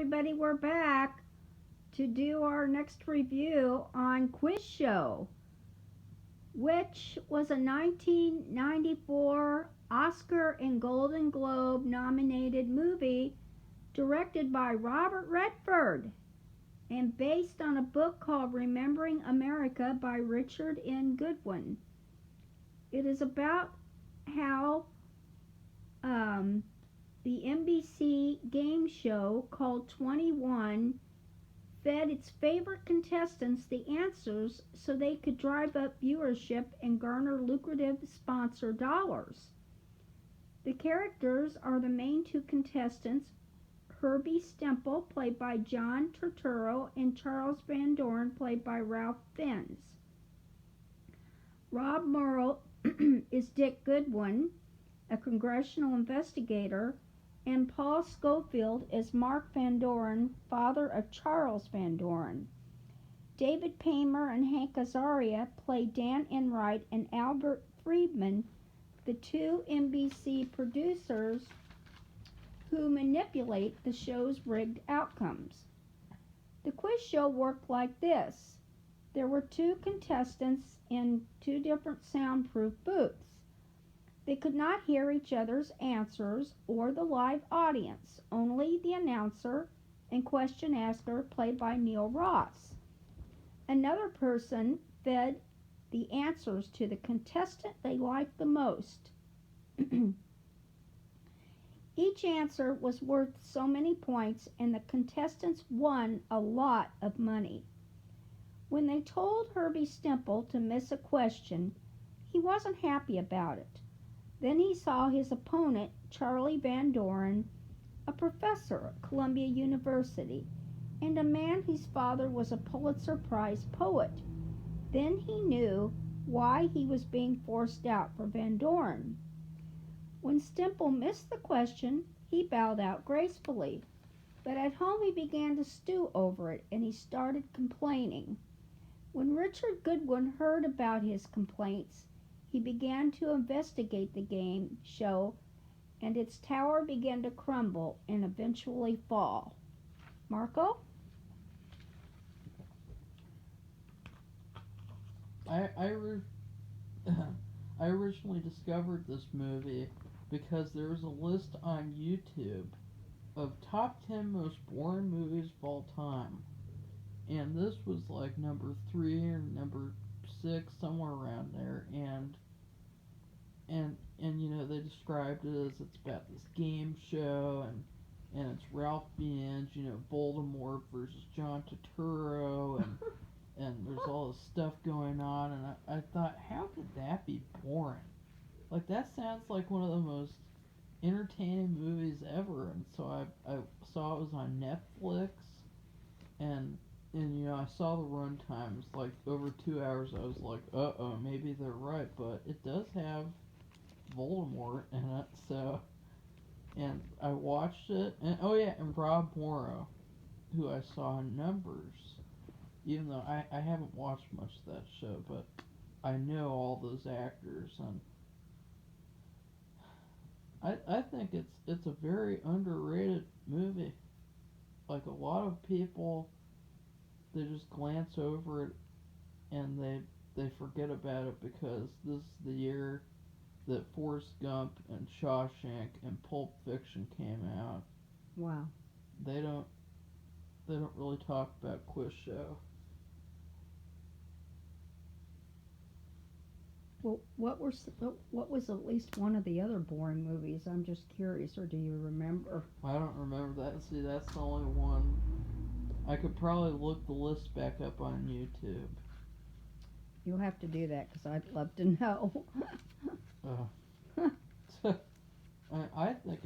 everybody, we're back to do our next review on Quiz Show, which was a 1994 Oscar and Golden Globe nominated movie directed by Robert Redford and based on a book called Remembering America by Richard N. Goodwin. It is about how the NBC game show called 21 fed its favorite contestants the answers so they could drive up viewership and garner lucrative sponsor dollars. The characters are the main two contestants, Herbie Stemple, played by John Turturro, and Charles Van Doorn, played by Ralph Fiennes. Rob Morrow is Dick Goodwin, a congressional investigator, and Paul Schofield is Mark Van Doorn, father of Charles Van Doorn. David Paymer and Hank Azaria play Dan Enright and Albert Friedman, the two NBC producers who manipulate the show's rigged outcomes. The quiz show worked like this. There were two contestants in two different soundproof booths. They could not hear each other's answers or the live audience, only the announcer and question asker, played by Neil Ross. Another person fed the answers to the contestant they liked the most. Each answer was worth so many points, and the contestants won a lot of money. When they told Herbie Stemple to miss a question, he wasn't happy about it. Then he saw his opponent, Charlie Van Doorn, a professor at Columbia University, and a man whose father was a Pulitzer Prize poet. Then he knew why he was being forced out for Van Doorn. When Stemple missed the question, he bowed out gracefully. But at home he began to stew over it, and he started complaining. When Richard Goodwin heard about his complaints, he began to investigate the game show, and its tower began to crumble and eventually fall. Marco? I originally discovered this movie because there was a list on YouTube of top 10 most boring movies of all time. And this was like number 3 or number 6, somewhere around there, and you know, they described it as it's about this game show, and it's Ralph Fiennes, you know, Voldemort versus John Turturro, and there's all this stuff going on, and I thought, how could that be boring? Like, that sounds like one of the most entertaining movies ever, and so I saw it was on Netflix, and you know, I saw the run times, like, over 2 hours. I was like, uh-oh, maybe they're right, but it does have Voldemort in it, so, and I watched it, and, oh yeah, and Rob Morrow, who I saw in Numbers, even though I haven't watched much of that show, but I know all those actors, and I think it's a very underrated movie. Like, a lot of people, they just glance over it and they forget about it because this is the year that Forrest Gump and Shawshank and Pulp Fiction came out. Wow. They don't really talk about Quiz Show. Well, what was at least one of the other boring movies? I'm just curious, or do you remember? I don't remember that. See, that's the only one. I could probably look the list back up on YouTube. You'll have to do that, because I'd love to know. I think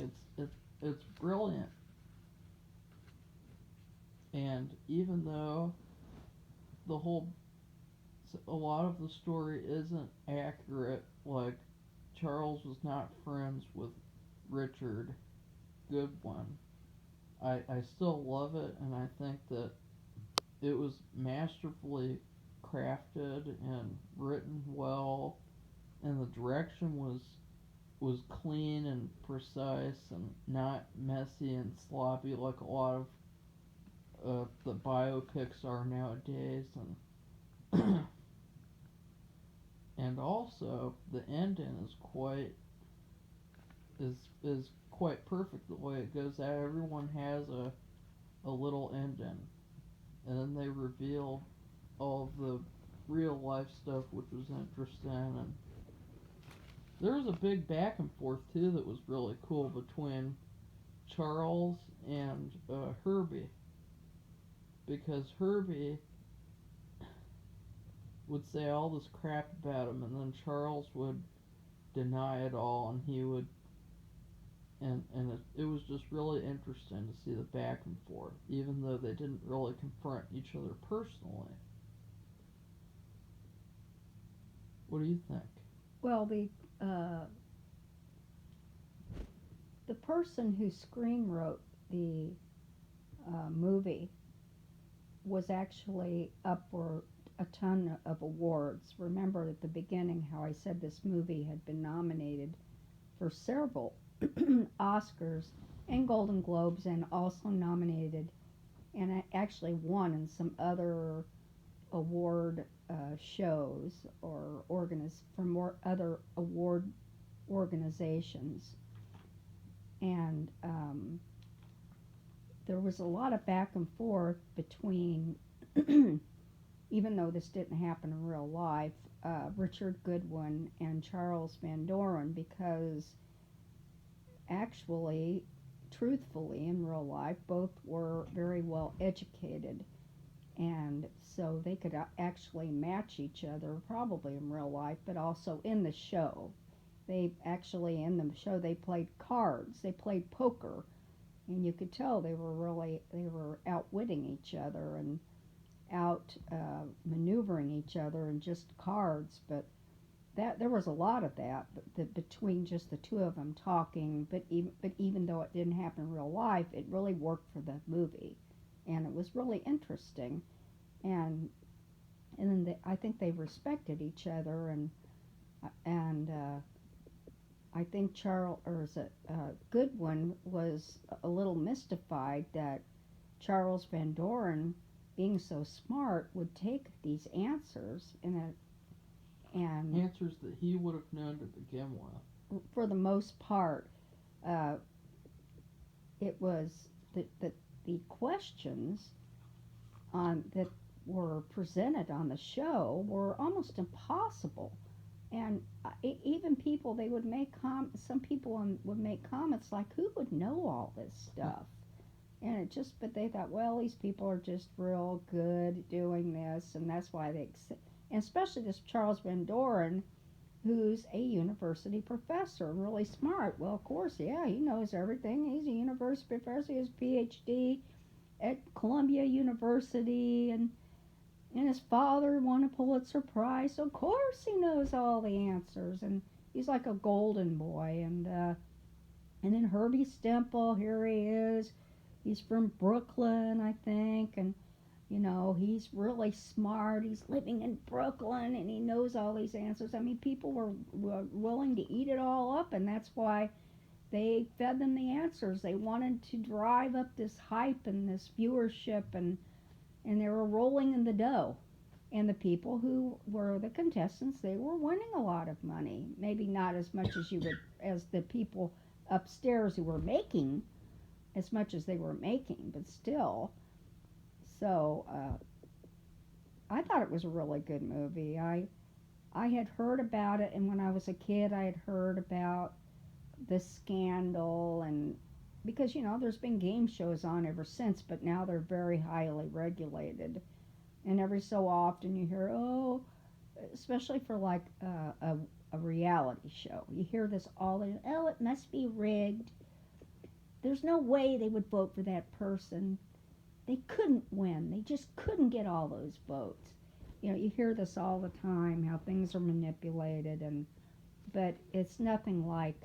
it's brilliant, and even though a lot of the story isn't accurate, like Charles was not friends with Richard Goodwin, I still love it, and I think that it was masterfully crafted and written well, and the direction was clean and precise and not messy and sloppy like a lot of the biopics are nowadays, and and also the ending is quite perfect the way it goes out. Everyone has a little ending, and then they reveal all of the real life stuff, which was interesting. And there was a big back and forth too that was really cool between Charles and Herbie, because Herbie would say all this crap about him, and then Charles would deny it all, and he would, and it was just really interesting to see the back and forth, even though they didn't really confront each other personally. What do you think? Well, the person who screen wrote the movie was actually up for a ton of awards. Remember at the beginning how I said this movie had been nominated for several Oscars and Golden Globes, and also nominated and I actually won in some other award shows or from other award organizations. And there was a lot of back and forth between, even though this didn't happen in real life, Richard Goodwin and Charles Van Doorn, because actually, truthfully, in real life, both were very well educated. And so they could actually match each other, probably in real life, but also in the show. They actually, in the show, they played cards, they played poker, and you could tell they were outwitting each other and out maneuvering each other in just cards. But that there was a lot of that, between just the two of them talking. But even though it didn't happen in real life, it really worked for the movie, and it was really interesting. And then I think they respected each other, and I think Goodwin was a little mystified that Charles Van Doren, being so smart, would take these answers and Answers that he would have known to begin with. For the most part, it was the questions that were presented on the show were almost impossible. And even people, they would make some people would make comments like, who would know all this stuff? And but they thought, well, these people are just real good at doing this, and that's why and especially this Charles Van Doren, who's a university professor and really smart. Well, of course, yeah, he knows everything. He's a university professor. He has a PhD at Columbia University, and his father won a Pulitzer Prize, so of course he knows all the answers, and he's like a golden boy. And then Herbie Stemple, here he is. He's from Brooklyn, I think, and he's really smart. He's living in Brooklyn, and he knows all these answers. I mean, people were willing to eat it all up, and that's why they fed them the answers. They wanted to drive up this hype and this viewership, and they were rolling in the dough. And the people who were the contestants, they were winning a lot of money. Maybe not as much as the people upstairs who were making as much as they were making, but still. So I thought it was a really good movie. I had heard about it, and when I was a kid, I had heard about the scandal, and because there's been game shows on ever since, but now they're very highly regulated, and every so often you hear, especially for like a reality show, you hear this it must be rigged. There's no way they would vote for that person. They couldn't win. They just couldn't get all those votes. You hear this all the time, how things are manipulated, but it's nothing like,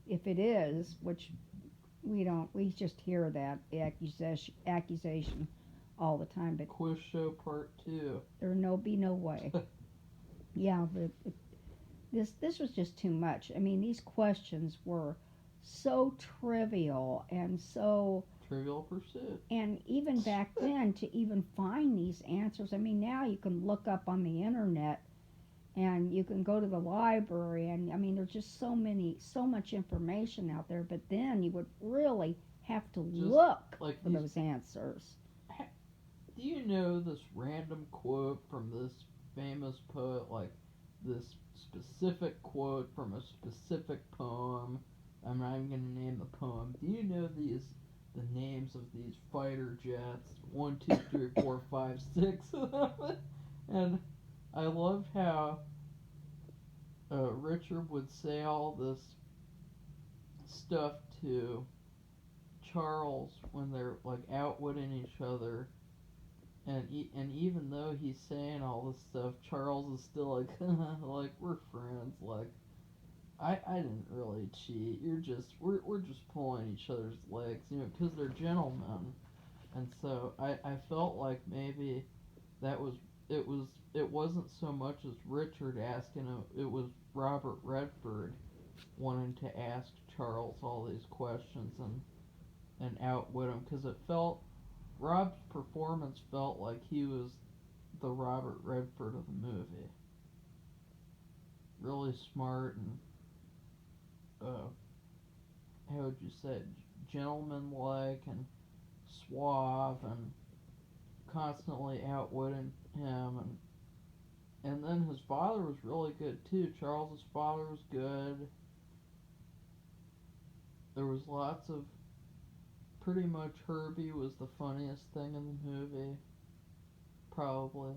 if it is, which we just hear that accusation all the time. But Quiz show part 2. There be no way. Yeah, but this was just too much. I mean, these questions were so trivial and so Trivial Pursuit. And even back then, to even find these answers, I mean, now you can look up on the internet and you can go to the library, and I mean, there's just so much information out there, but then you would really have to Just look like for these. those answers. Do you know this random quote from this famous poet? Like this specific quote from a specific poem. I'm not even gonna name the poem. Do you know the names of these fighter jets? 1, 2, 3, 4, 5, 6 of them. And I loved how Richard would say all this stuff to Charles when they're like outwitting each other, and even though he's saying all this stuff, Charles is still like, like we're friends. Like I didn't really cheat. We're just pulling each other's legs, because they're gentlemen. And so I felt like maybe that was it wasn't so much as Richard asking him, it was Robert Redford wanting to ask Charles all these questions and outwit him, because it felt Rob's performance felt like he was the Robert Redford of the movie. Really smart and how would you say it? Gentlemanlike and suave and constantly outwitting him, and then his father was really good too. Charles's father was good. There was lots of pretty much Herbie was the funniest thing in the movie. Probably.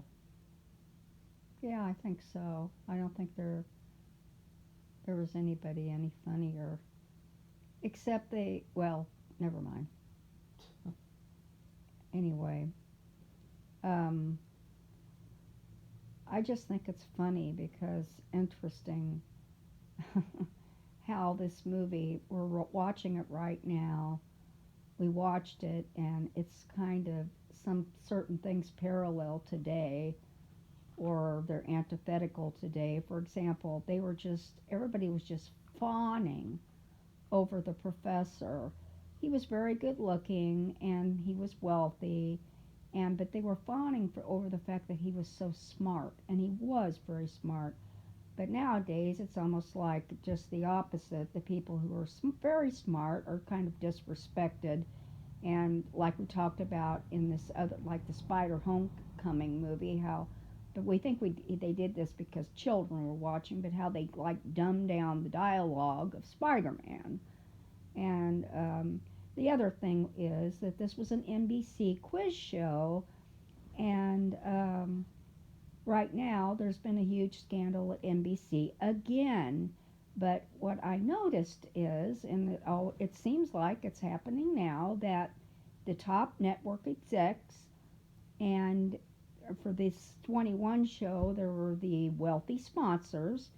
Yeah, I think so. I don't think there was anybody any funnier, except well, never mind. Anyway, um, I just think it's funny because interesting how this movie, we're watching it right now. We watched it, and it's kind of some certain things parallel today, or they're antithetical today. For example, everybody was just fawning over the professor. He was very good looking and he was wealthy, but they were fawning over the fact that he was so smart, and he was very smart. But nowadays, it's almost like just the opposite. The people who are very smart are kind of disrespected, and like we talked about in this other, like the Spider Homecoming movie, how, but we think they did this because children were watching, but how they like dumbed down the dialogue of Spider-Man. And the other thing is that this was an NBC quiz show, and right now there's been a huge scandal at NBC again. But what I noticed is, and it seems like it's happening now, that the top network execs, and for this 21 show, there were the wealthy sponsors.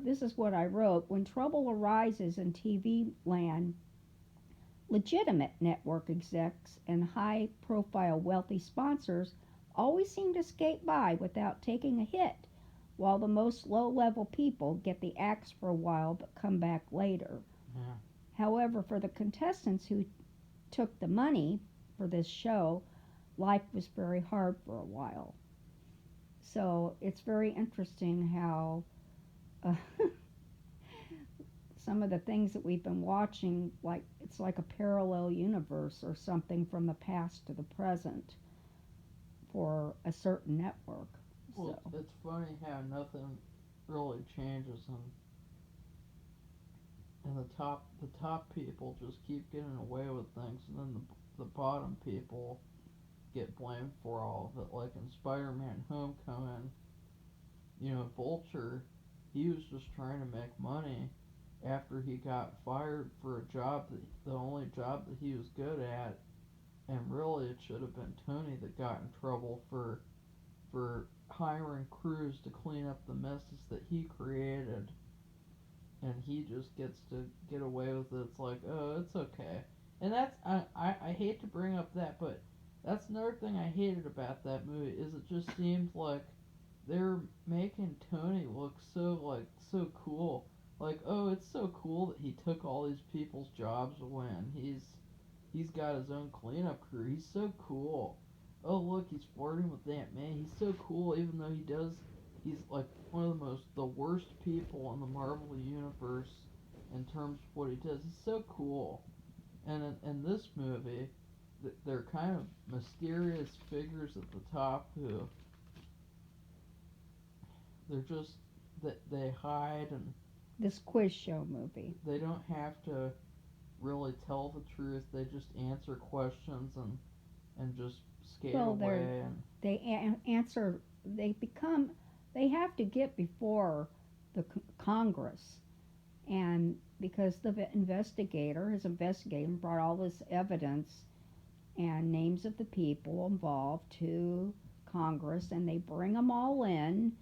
This is what I wrote. When trouble arises in TV land, legitimate network execs and high-profile wealthy sponsors always seem to skate by without taking a hit, while the most low-level people get the axe for a while but come back later. Yeah. However, for the contestants who took the money for this show, life was very hard for a while. So it's very interesting how some of the things that we've been watching, like it's like a parallel universe or something from the past to the present for a certain network. Well, So it's funny how nothing really changes, and the top people just keep getting away with things, and then the bottom people get blamed for all of it. Like in Spider-Man Homecoming, Vulture, he was just trying to make money after he got fired for a job the only job that he was good at, and really it should have been Tony that got in trouble for hiring crews to clean up the messes that he created, and he just gets to get away with it. It's like, oh, it's okay. And that's I hate to bring up that, but that's another thing I hated about that movie, is it just seemed like they're making Tony look so cool. Like, oh, it's so cool that he took all these people's jobs away, and he's got his own cleanup crew. He's so cool. Oh look, he's flirting with Aunt May. He's so cool, even though he's like one of the worst people in the Marvel universe in terms of what he does. He's so cool. And in this movie, they're kind of mysterious figures at the top who they're just that they hide, and This quiz show movie. they don't have to really tell the truth. They just answer questions and just skate Well, away. And they answer. They have to get before the Congress, and because the investigator has investigated and brought all this evidence and names of the people involved to Congress, and they bring them all in,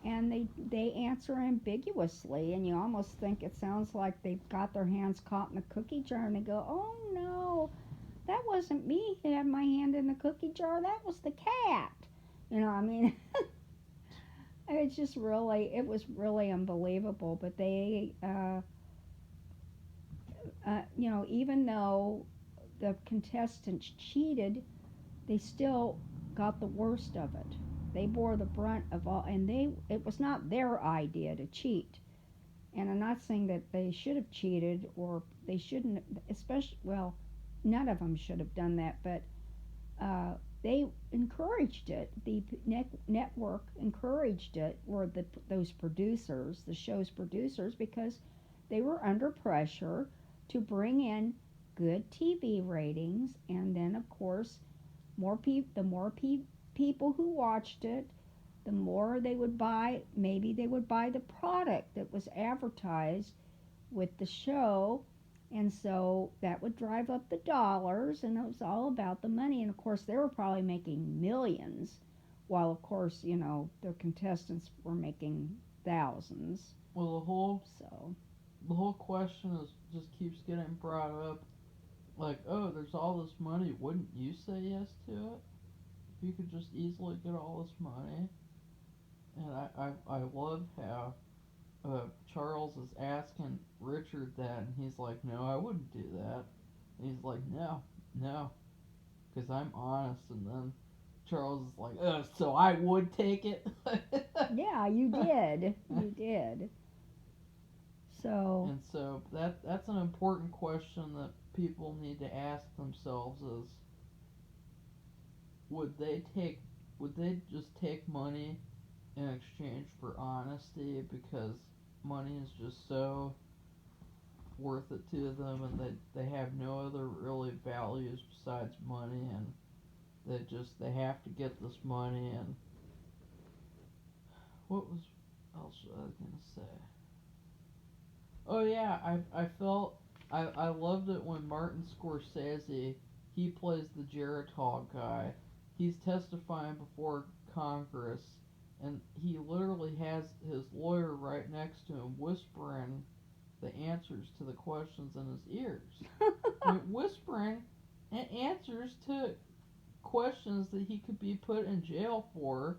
and they answer ambiguously, and you almost think it sounds like they've got their hands caught in the cookie jar, and they go, "Oh no, that wasn't me who had my hand in the cookie jar. That was the cat." I mean, it was really unbelievable. But they, even though the contestants cheated, they still got the worst of it. They bore the brunt of all, and it was not their idea to cheat. And I'm not saying that they should have cheated or they shouldn't, especially, well, none of them should have done that, but they encouraged it. The network encouraged it, or those producers, the show's producers, because they were under pressure to bring in good TV ratings, and then of course, the more people who watched it, the more they would buy. Maybe they would buy the product that was advertised with the show, and so that would drive up the dollars, and it was all about the money. And of course, they were probably making millions, while of course, the contestants were making thousands. well, So the whole question is just keeps getting brought up. Like, oh, there's all this money. Wouldn't you say yes to it? If you could just easily get all this money. And I love how Charles is asking Richard that, and he's like, no, I wouldn't do that. And he's like, no, because I'm honest. And then Charles is like, so I would take it. yeah, you did. You did. So And so that's an important question that people need to ask themselves is would they just take money in exchange for honesty because money is just so worth it to them, and they have no other really values besides money, and they have to get this money. And what else was I gonna say? Oh yeah, I loved it when Martin Scorsese, he plays the Geritol guy. He's testifying before Congress, and he literally has his lawyer right next to him whispering the answers to the questions in his ears. Whispering answers to questions that he could be put in jail for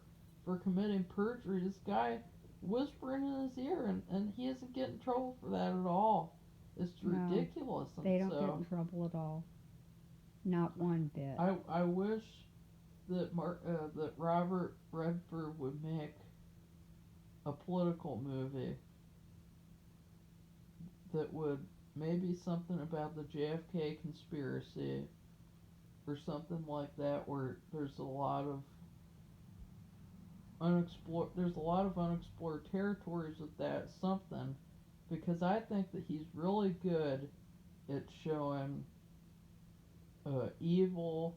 committing perjury. This guy whispering in his ear, and he doesn't get in trouble for that at all. It's no, ridiculous. And they don't get in trouble at all. Not one bit. I wish that that Robert Redford would make a political movie that would maybe something about the JFK conspiracy or something like that, where there's a lot of unexplored territories with that something, because I think that he's really good at showing evil,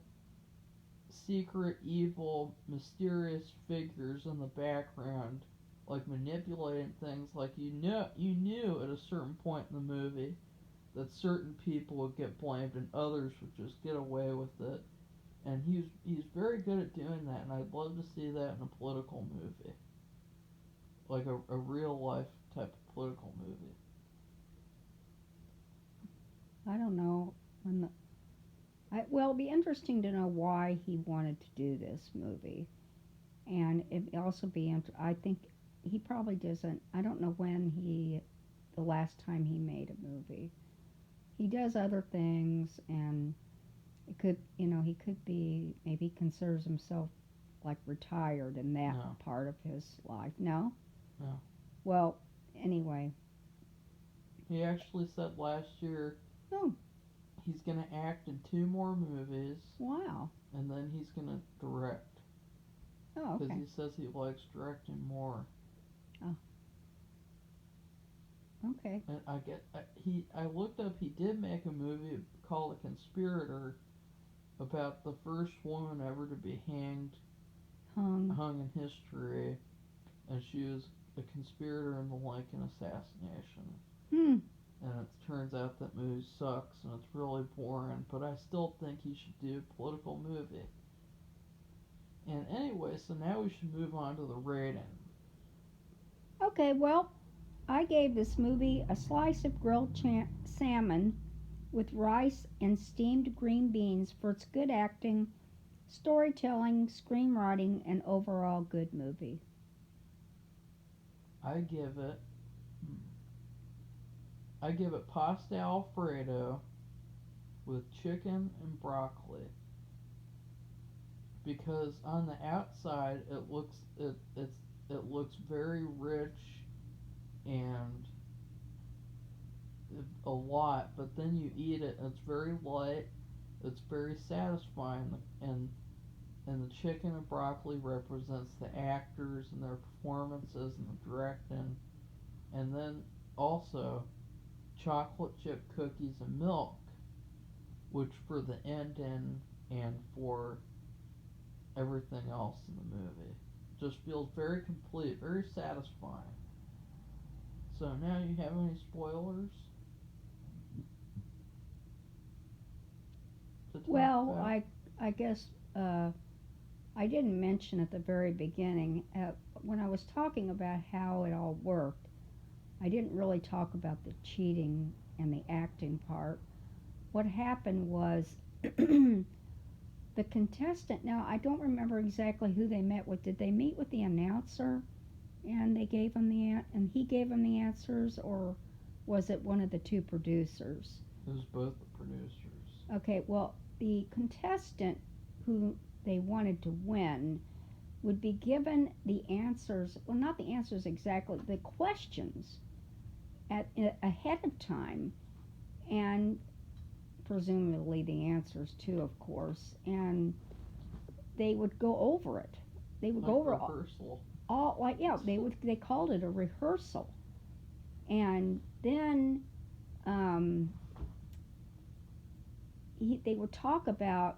secret, evil, mysterious figures in the background, like manipulating things. Like you knew at a certain point in the movie that certain people would get blamed and others would just get away with it. And he's very good at doing that, and I'd love to see that in a political movie, like a real life type of political movie. I don't know. Well, it'd be interesting to know why he wanted to do this movie, and it'd also be. I think he probably doesn't. I don't know the last time he made a movie. He does other things, and It could, he could be, maybe he considers himself like retired in that No. part of his life. No? No. Well, anyway. He actually said last year Oh, he's going to act in 2 more movies, wow. and then he's going to direct. Oh, Because okay. he says he likes directing more. Okay. And I looked up, he did make a movie called The Conspirator about the first woman ever to be Hung. hung in history, and she was a conspirator in the Lincoln assassination. Hmm. And it turns out that movie sucks and it's really boring, but I still think he should do a political movie. And anyway, so now we should move on to the rating. Okay, well, I gave this movie a slice of grilled salmon with rice and steamed green beans for its good acting, storytelling, screenwriting, and overall good movie. I give it pasta alfredo with chicken and broccoli, because on the outside it looks very rich and a lot, but then you eat it and it's very light, it's very satisfying, and the chicken and broccoli represents the actors and their performances and the directing, and then also chocolate chip cookies and milk, which for the ending and for everything else in the movie just feels very complete, very satisfying. So now, you have any spoilers to talk Well, about? I guess I didn't mention at the very beginning when I was talking about how it all worked. I didn't really talk about the cheating and the acting part. What happened was the contestant. Now I don't remember exactly who they met with. Did they meet with the announcer, and they gave him and he gave him the answers, or was it one of the two producers? It was both the producers. Okay, well, the contestant who they wanted to win would be given the answers, well, not the answers exactly, the questions ahead of time, and presumably the answers too, of course, and they would go over it. They would Like go over rehearsal. all like, yeah, they called it a rehearsal, and then um, they would talk about,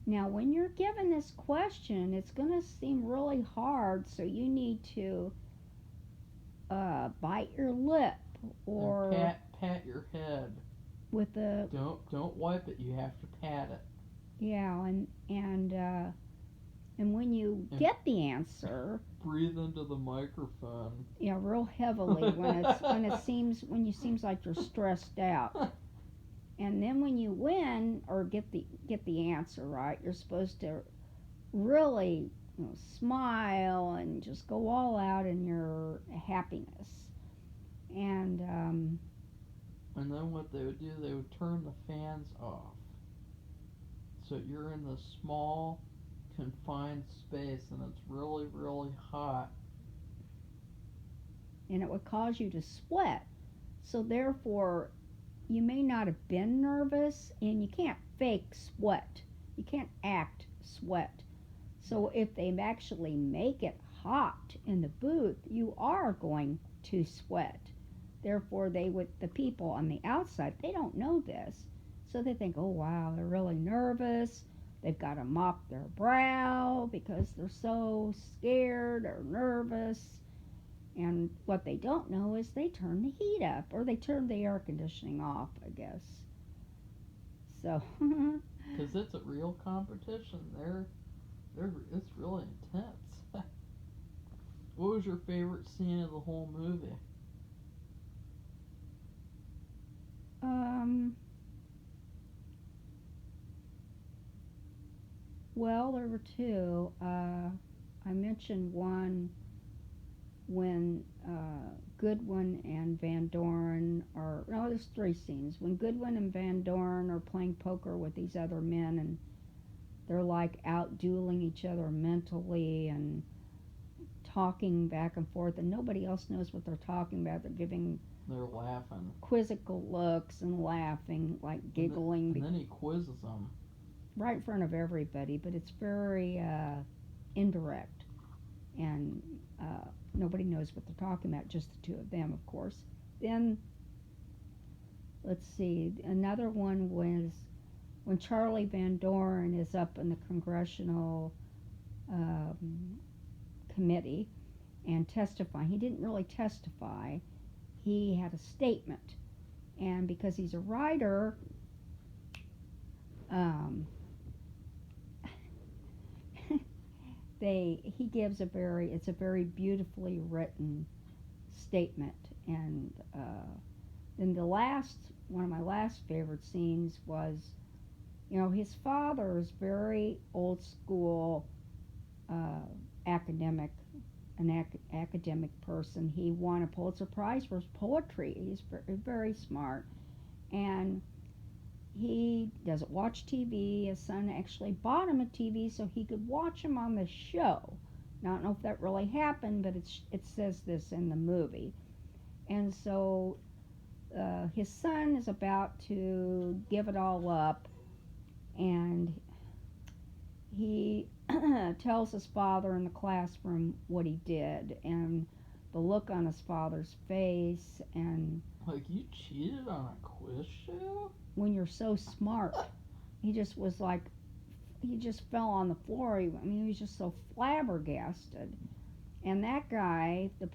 now when you're given this question, it's going to seem really hard, so you need to bite your lip, or And pat your head. with a, Don't wipe it. You have to pat it. yeah, and when you And get the answer, breathe into the microphone. yeah, real heavily when you seems like you're stressed out. And then when you win or get the answer right, you're supposed to really, smile and just go all out in your happiness. And And then what they would do, they would turn the fans off. So you're in this small, confined space, and it's really, really hot. it would cause you to sweat. So therefore, you may not have been nervous, and you can't fake sweat. You can't act sweat. So if they actually make it hot in the booth, you are going to sweat. Therefore, the people on the outside, they don't know this. So they think, oh wow, they're really nervous. They've got to mop their brow because they're so scared or nervous. And what they don't know is they turn the heat up, or they turn the air conditioning off, I guess. So, Because it's a real competition. It's really intense. What was your favorite scene of the whole movie? well, there were two. I mentioned one when Goodwin and Van Doorn are, no, there's three scenes. When Goodwin and Van Doorn are playing poker with these other men, and they're like out dueling each other mentally and talking back and forth, and nobody else knows what they're talking about. They're laughing. Quizzical looks and laughing, like giggling. And then he quizzes them. Right in front of everybody, but it's very indirect. And nobody knows what they're talking about, just the two of them, of course. Then, let's see, another one was when Charlie Van Doorn is up in the congressional committee and testifying. He didn't really testify. He had a statement. And because he's a writer, he gives it's a very beautifully written statement. And then one of my last favorite scenes was, his father's very old school academic person. He won a Pulitzer Prize for his poetry. He's very, very smart. And he doesn't watch TV. His son actually bought him a TV so he could watch him on the show. Now, I don't know if that really happened, but it says this in the movie. And so his son is about to give it all up, and he tells his father in the classroom what he did, and the look on his father's face, and like, you cheated on a quiz show? When you're so smart. He just fell on the floor. He was just so flabbergasted. And that guy, the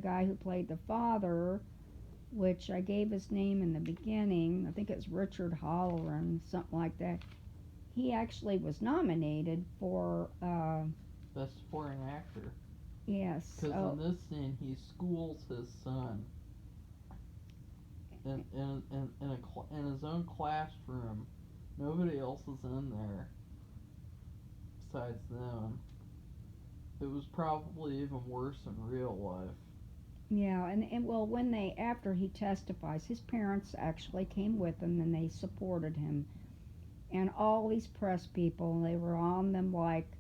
guy who played the father, which I gave his name in the beginning, I think it's Richard Holloran, something like that. He actually was nominated for Best Supporting Actor. Yes. Because in this scene, he schools his son in his own classroom. Nobody else is in there besides them. It was probably even worse in real life. Yeah, and well, after he testifies, his parents actually came with him and they supported him. And all these press people, they were on them like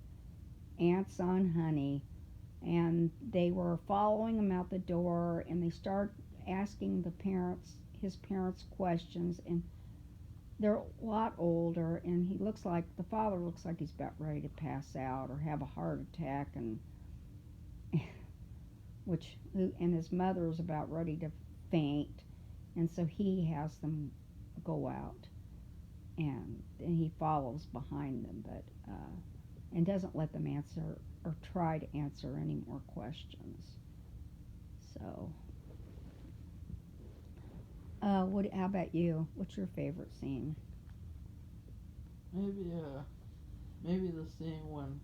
ants on honey. And they were following him out the door, and they start asking his parents questions, and they're a lot older, and the father looks like he's about ready to pass out or have a heart attack, and his mother is about ready to faint, and so he has them go out, and he follows behind them, but and doesn't let them answer or try to answer any more questions. So, how about you? What's your favorite scene? Maybe the scene when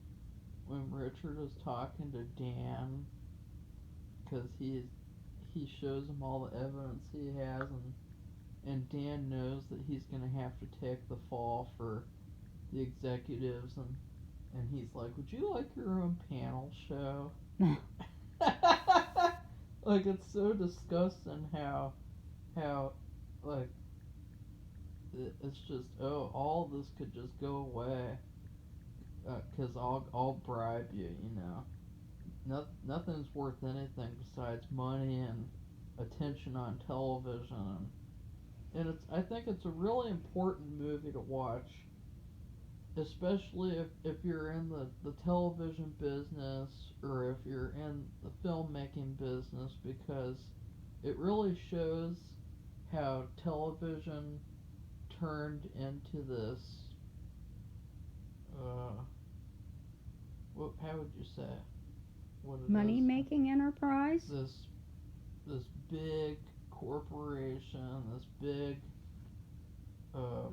Richard is talking to Dan, because he shows him all the evidence he has, and Dan knows that he's gonna have to take the fall for the executives, and he's like, "Would you like your own panel show?" Like, it's so disgusting how like it's just, all this could just go away, because I'll bribe you, Nothing's worth anything besides money and attention on television, and I think it's a really important movie to watch, especially if you're in the television business, or if you're in the filmmaking business, because it really shows how television turned into this, how would you say what it Money is? making enterprise? This big corporation, this big, I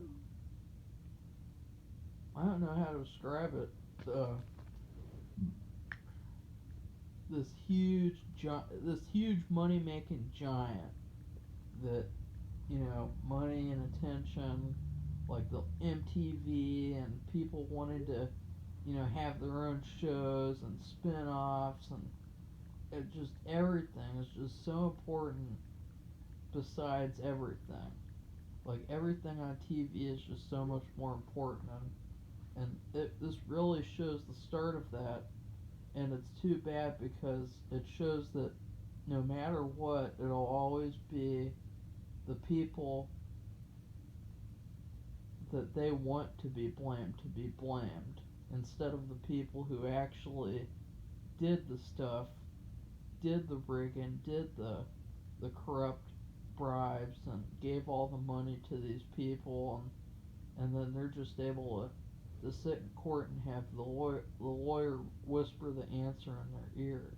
don't know how to describe it. This huge money-making giant that, money and attention, like the MTV and people wanting to, have their own shows and spin-offs, it just everything is just so important besides everything. Like everything on TV is just so much more important, and this really shows the start of that, and it's too bad because it shows that no matter what, it'll always be the people that they want to be blamed instead of the people who actually did the stuff, did the rigging, did the corrupt bribes, and gave all the money to these people, and then they're just able to sit in court and have the lawyer whisper the answer in their ear.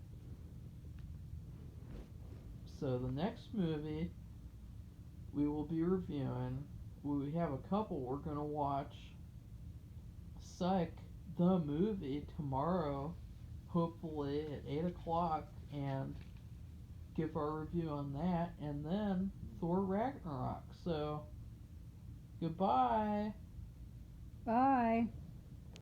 So the next movie we will be reviewing, we have a couple we're going to watch. Psych, the movie, tomorrow, hopefully at 8 o'clock, and give our review on that, and then Thor Ragnarok. So, goodbye. Bye.